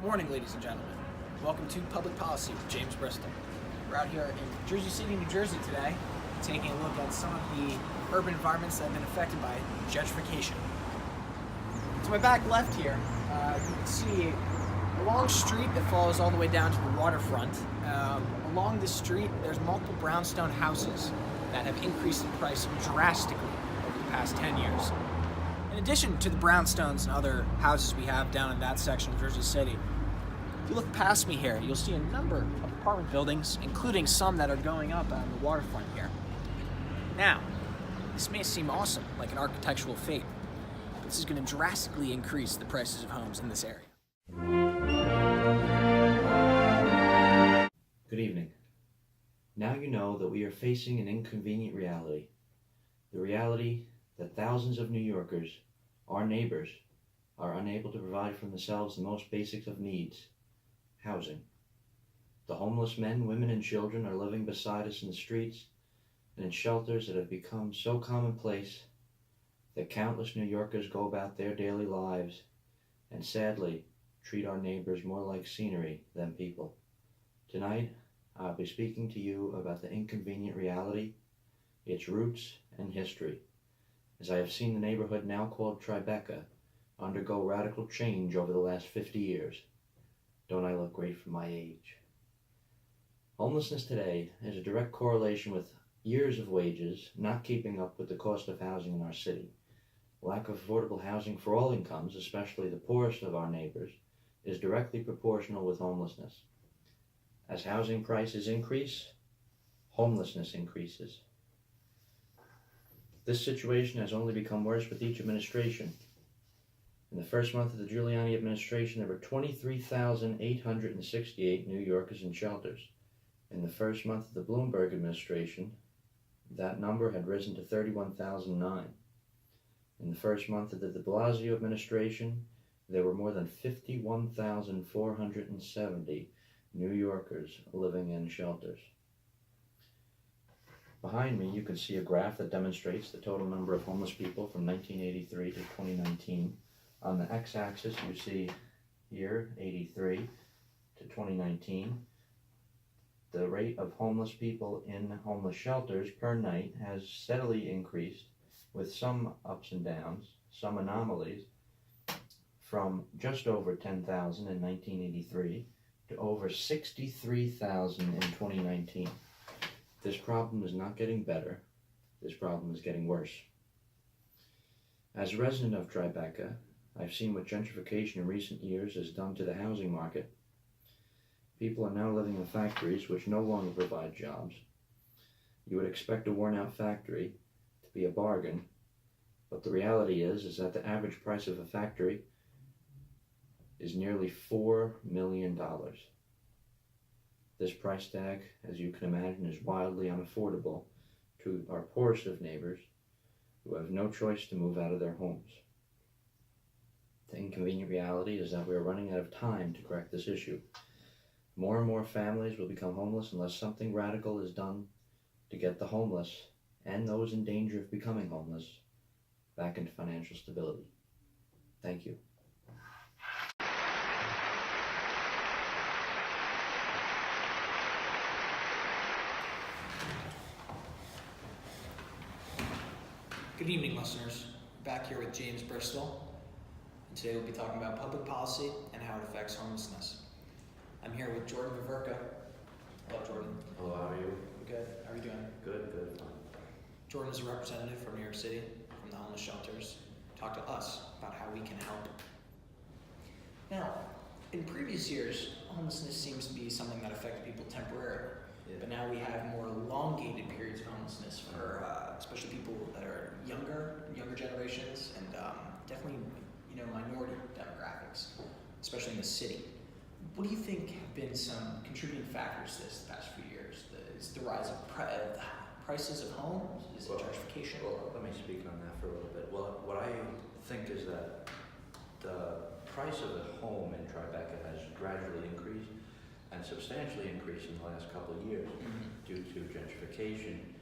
morning, ladies and gentlemen. Welcome to Public Policy with James Bristol. We're out here in Jersey City, New Jersey today, taking a look at some of the urban environments that have been affected by gentrification. To my back left here, you can see a long street that follows all the way down to the waterfront. Along this street, there's multiple brownstone houses that have increased in price drastically over the past 10 years. In addition to the brownstones and other houses we have down in that section of Jersey City, if you look past me here, you'll see a number of apartment buildings, including some that are going up on the waterfront here. Now, this may seem awesome, like an architectural feat, but this is going to drastically increase the prices of homes in this area. Good evening. Now you know that we are facing an inconvenient reality. The reality that thousands of New Yorkers, our neighbors, are unable to provide for themselves the most basic of needs: housing. The homeless men, women, and children are living beside us in the streets and in shelters that have become so commonplace that countless New Yorkers go about their daily lives and sadly treat our neighbors more like scenery than people. Tonight, I'll be speaking to you about the inconvenient reality, its roots, and history, as I have seen the neighborhood now called Tribeca undergo radical change over the last 50 years. Don't I look great for my age? Homelessness today is a direct correlation with years of wages not keeping up with the cost of housing in our city. Lack of affordable housing for all incomes, especially the poorest of our neighbors, is directly proportional with homelessness. As housing prices increase, homelessness increases. This situation has only become worse with each administration. In the first month of the Giuliani administration, there were 23,868 New Yorkers in shelters. In the first month of the Bloomberg administration, that number had risen to 31,009. In the first month of the de Blasio administration, there were more than 51,470 New Yorkers living in shelters. Behind me, you can see a graph that demonstrates the total number of homeless people from 1983 to 2019. On the x-axis, you see here, 83 to 2019. The rate of homeless people in homeless shelters per night has steadily increased, with some ups and downs, some anomalies, from just over 10,000 in 1983 to over 63,000 in 2019. This problem is not getting better. This problem is getting worse. As a resident of Tribeca, I've seen what gentrification in recent years has done to the housing market. People are now living in factories which no longer provide jobs. You would expect a worn-out factory to be a bargain, but the reality is that the average price of a factory is nearly $4 million. This price tag, as you can imagine, is wildly unaffordable to our poorest of neighbors who have no choice to move out of their homes. The inconvenient reality is that we are running out of time to correct this issue. More and more families will become homeless unless something radical is done to get the homeless and those in danger of becoming homeless back into financial stability. Thank you. Good evening, listeners. Back here with James Bristol. And today we'll be talking about public policy and how it affects homelessness. I'm here with Jordan Viverka. Hello, Jordan. Hello, how are you? Good. How are you doing? Good, fine. Jordan is a representative from New York City, from the homeless shelters. Talk to us about how we can help. Now, in previous years, homelessness seems to be something that affected people temporarily. Yeah. But now we have more elongated periods of homelessness for especially people that are younger generations, and definitely minority demographics, especially in the city. What do you think have been some contributing factors to this the past few years? Is the rise of prices of homes? Is it gentrification? Well, let me speak on that for a little bit. Well, what I think is that the price of a home in Tribeca has gradually increased and substantially increased in the last couple of years due to gentrification.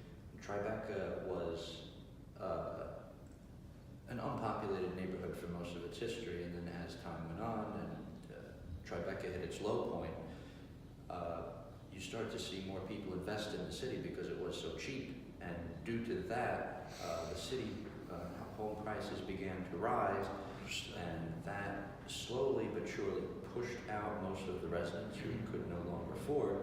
Tribeca was an unpopulated neighborhood for most of its history, and then as time went on and Tribeca hit its low point, you start to see more people invest in the city because it was so cheap. And due to that, the city home prices began to rise, and that slowly but surely pushed out most of the residents who could no longer afford.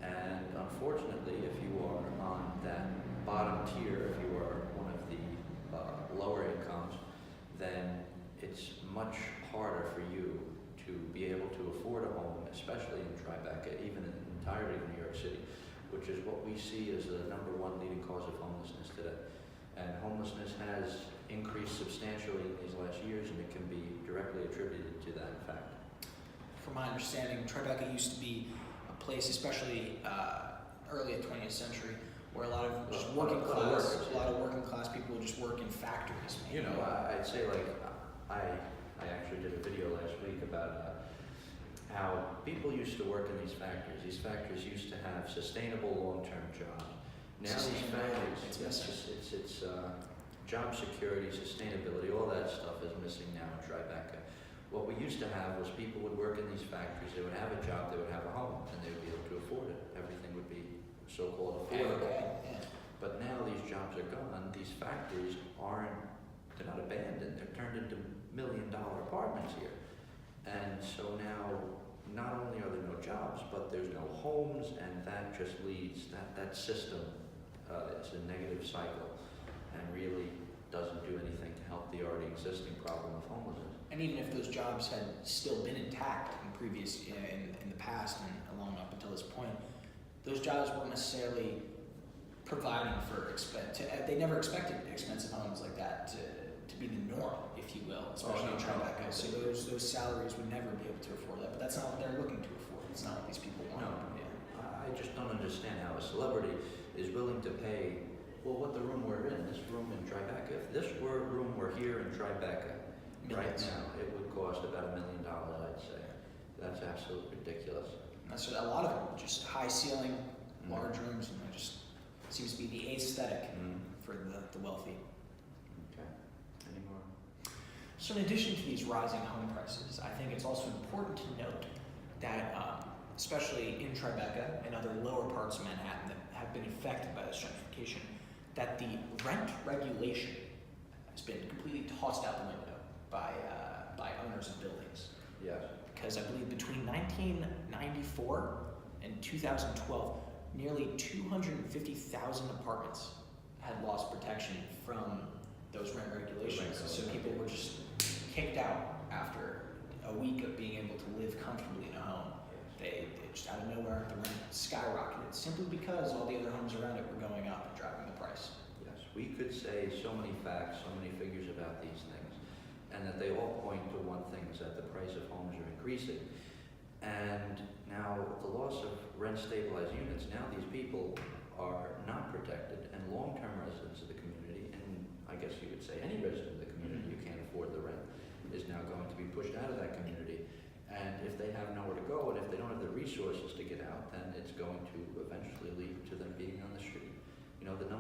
And unfortunately, if you are on that bottom tier, if you are one of the lower incomes, then it's much harder for you to be able to afford a home, especially in Tribeca, even in the entirety of New York City, which is what we see as the #1 leading cause of homelessness today. And homelessness has increased substantially in these last years, and it can be directly attributed to that fact. From my understanding, Tribeca used to be a place, especially early 20th century, where a lot of just a lot of working class people would just work in factories. Maybe. You know, I'd say like I actually did a video last week about how people used to work in these factories. These factories used to have sustainable long-term jobs. Now these factories, it's job security, sustainability, all that stuff is missing now in Tribeca. What we used to have was people would work in these factories, they would have a job, they would have a home, and they would be able to afford it. Everything would be so-called affordable. Yeah. But now these jobs are gone, these factories they're not abandoned, they're turned into million-dollar apartments here. And so now, not only are there no jobs, but there's no homes, and that just leads, that system, it's a negative cycle, and really doesn't do anything to help the already existing problem of homelessness. And even if those jobs had still been intact in the past and along up until this point, those jobs weren't necessarily providing for they never expected expensive homes like that to be the norm, if you will, especially in Tribeca. So those salaries would never be able to afford that. But that's not what they're looking to afford. It's not what these people want. No, Yeah. I just don't understand how a celebrity is willing to pay, well, what the room we're in, this room in Tribeca, if this room were here in Tribeca right now, it would cost about $1 million, I'd say. That's absolutely ridiculous. That's a lot of them, just high ceiling, large rooms, and it just seems to be the aesthetic for the wealthy. Okay. Any more? So in addition to these rising home prices, I think it's also important to note that, especially in Tribeca and other lower parts of Manhattan that have been affected by this gentrification, that the rent regulation has been completely tossed out the window by owners of buildings. Yes. Because I believe between 1994 and 2012, nearly 250,000 apartments had lost protection from those rent regulations. So people were just kicked out after a week of being able to live comfortably in a home. They just out of nowhere, the rent skyrocketed simply because all the other homes around it were going up and driving the price. Yes, we could say so many facts, so many figures about these things, and that they all point to one thing, is that the price of homes are increasing. And now the loss of rent-stabilized units, now these people are not protected, and long-term residents of the community, and I guess you could say any resident of the community who can't afford the rent, is now going to be pushed out of that community. And if they have nowhere to go, and if they don't have the resources to get out, then it's going to eventually lead to them being on the street. You know, the #1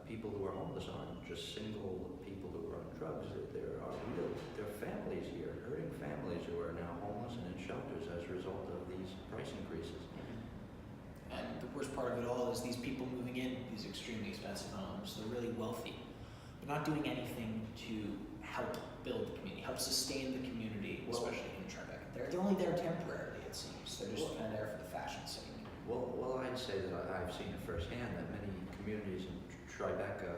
people who are homeless aren't just single people who are on drugs. There are families here, hurting families who are now homeless and in shelters as a result of these price increases. And the worst part of it all is these people moving in these extremely expensive homes. They're really wealthy, but not doing anything to help build the community, help sustain the community, especially in Tribeca. They're only there temporarily, it seems. They're just kind of there for the fashion sake. Well, I'd say that I've seen it firsthand that many communities in Tribeca,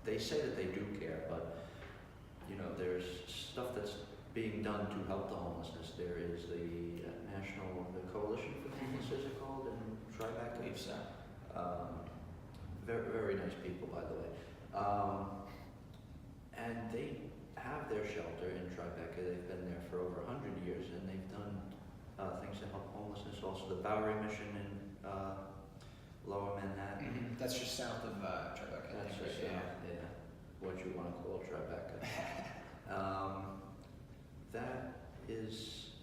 they say that they do care, but you know, there's stuff that's being done to help the homelessness. There is the Coalition for Homeless, is it called, in Tribeca? I believe so. Very, very nice people, by the way. And they have their shelter in Tribeca. They've been there for over 100 years, and they've done things to help homelessness. Also, the Bowery Mission in Lower Manhattan. That's just south of Tribeca. That's just yeah, what you want to call Tribeca. That is,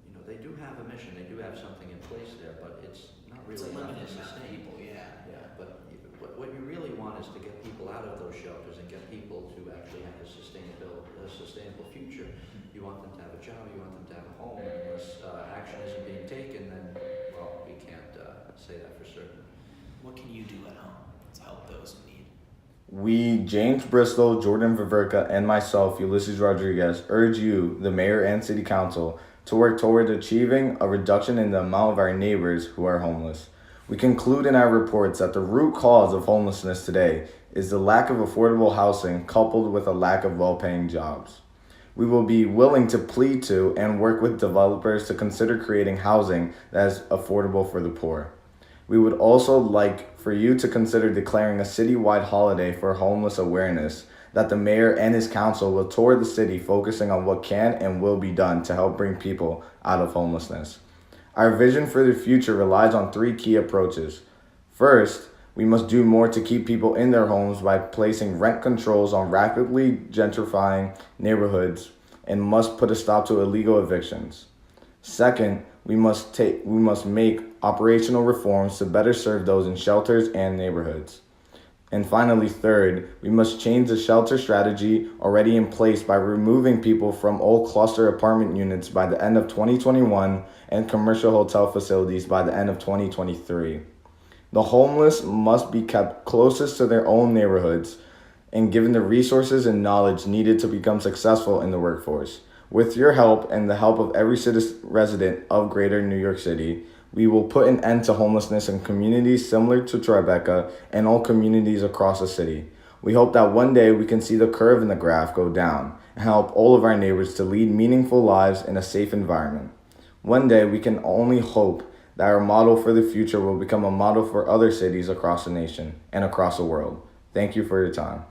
you know, they do have a mission. They do have something in place there, but it's not really It's a enough limited to amount of sustain. people, yeah. Yeah, but what you really want is to get people out of those shelters and get people to actually have a sustainable future. You want them to have a job, you want them to have a home, and unless action isn't being taken, then, well, we can't say that for certain. What can you do at home to help those in need? We, James Bristol, Jordan Viverka, and myself, Ulysses Rodriguez, urge you, the Mayor and City Council, to work toward achieving a reduction in the amount of our neighbors who are homeless. We conclude in our reports that the root cause of homelessness today is the lack of affordable housing coupled with a lack of well-paying jobs. We will be willing to plead to and work with developers to consider creating housing that is affordable for the poor. We would also like for you to consider declaring a citywide holiday for homeless awareness, that the mayor and his council will tour the city focusing on what can and will be done to help bring people out of homelessness. Our vision for the future relies on 3 key approaches. First, we must do more to keep people in their homes by placing rent controls on rapidly gentrifying neighborhoods and must put a stop to illegal evictions. Second, we must make operational reforms to better serve those in shelters and neighborhoods. And finally, third, we must change the shelter strategy already in place by removing people from old cluster apartment units by the end of 2021 and commercial hotel facilities by the end of 2023. The homeless must be kept closest to their own neighborhoods and given the resources and knowledge needed to become successful in the workforce. With your help and the help of every resident of Greater New York City, we will put an end to homelessness in communities similar to Tribeca and all communities across the city. We hope that one day we can see the curve in the graph go down and help all of our neighbors to lead meaningful lives in a safe environment. One day we can only hope that our model for the future will become a model for other cities across the nation and across the world. Thank you for your time.